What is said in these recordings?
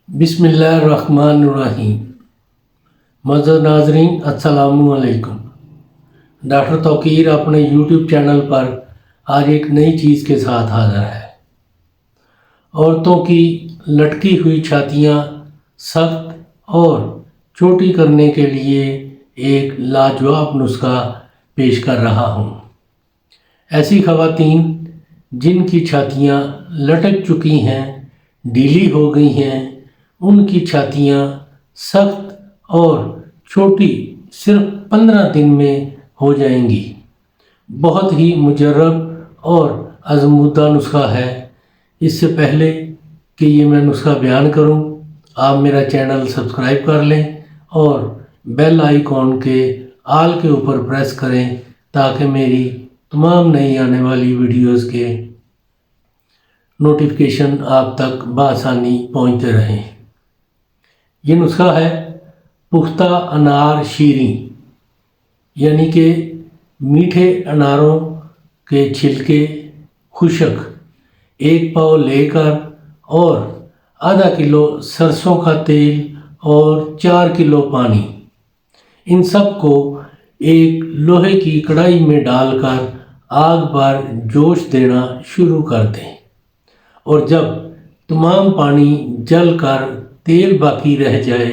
बिस्मिल्लाहिर्रहमानिर्रहीम। मज़र नाज़रीन अस्सलामु अलैकुम। डॉक्टर तौकीर अपने यूट्यूब चैनल पर आज एक नई चीज़ के साथ हाज़िर है। औरतों की लटकी हुई छातियाँ सख्त और छोटी करने के लिए एक लाजवाब नुस्खा पेश कर रहा हूँ। ऐसी ख़वातीन जिनकी छातियाँ लटक चुकी हैं, ढीली हो गई हैं, उनकी छातियाँ सख्त और छोटी सिर्फ 15 दिन में हो जाएंगी। बहुत ही मुजर्रब और आज़मूदा नुस्खा है। इससे पहले कि ये मैं नुस्खा बयान करूं, आप मेरा चैनल सब्सक्राइब कर लें और बेल आइकॉन के आल के ऊपर प्रेस करें ताकि मेरी तमाम नई आने वाली वीडियोस के नोटिफिकेशन आप तक बआसानी पहुंचते रहें। ये नुस्खा है पुख्ता अनार शीरी, यानी कि मीठे अनारों के छिलके खुशक 1 पाव लेकर और आधा किलो सरसों का तेल और 4 किलो पानी, इन सब को एक लोहे की कढ़ाई में डालकर आग पर जोश देना शुरू कर दें और जब तमाम पानी जलकर तेल बाकी रह जाए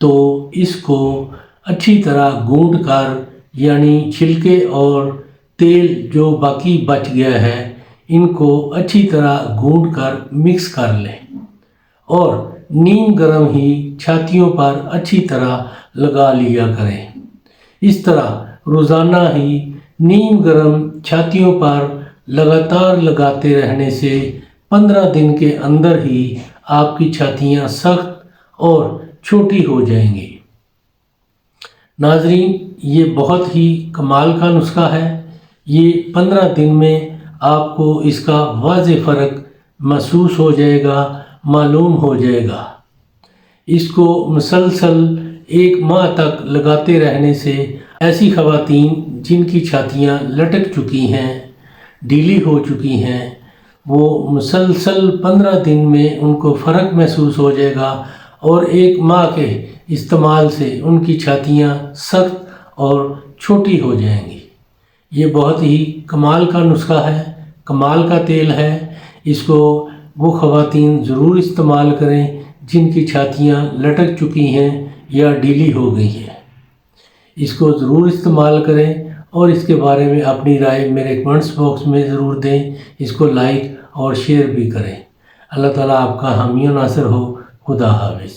तो इसको अच्छी तरह गूंद कर, यानी छिलके और तेल जो बाकी बच गया है इनको अच्छी तरह गूंद कर मिक्स कर लें और नीम गरम ही छातियों पर अच्छी तरह लगा लिया करें। इस तरह रोज़ाना ही नीम गरम छातियों पर लगातार लगाते रहने से 15 दिन के अंदर ही आपकी छातियाँ सख्त और छोटी हो जाएंगी। नाजरीन, ये बहुत ही कमाल का नुस्खा है। ये 15 दिन में आपको इसका वाज़ेह फ़र्क महसूस हो जाएगा, मालूम हो जाएगा। इसको मुसलसल 1 माह तक लगाते रहने से ऐसी ख़वातीन जिनकी छातियाँ लटक चुकी हैं, ढीली हो चुकी हैं, वो मुसलसल 15 दिन में उनको फ़र्क महसूस हो जाएगा और 1 माह के इस्तेमाल से उनकी छातियाँ सख्त और छोटी हो जाएंगी। ये बहुत ही कमाल का नुस्खा है, कमाल का तेल है। इसको वो ख़वातीन ज़रूर इस्तेमाल करें जिनकी छातियाँ लटक चुकी हैं या ढीली हो गई हैं। इसको ज़रूर इस्तेमाल करें और इसके बारे में अपनी राय मेरे कमेंट्स बॉक्स में ज़रूर दें। इसको लाइक और शेयर भी करें। अल्लाह ताला आपका हामी और नासिर हो। खुदा हाफ़िज़।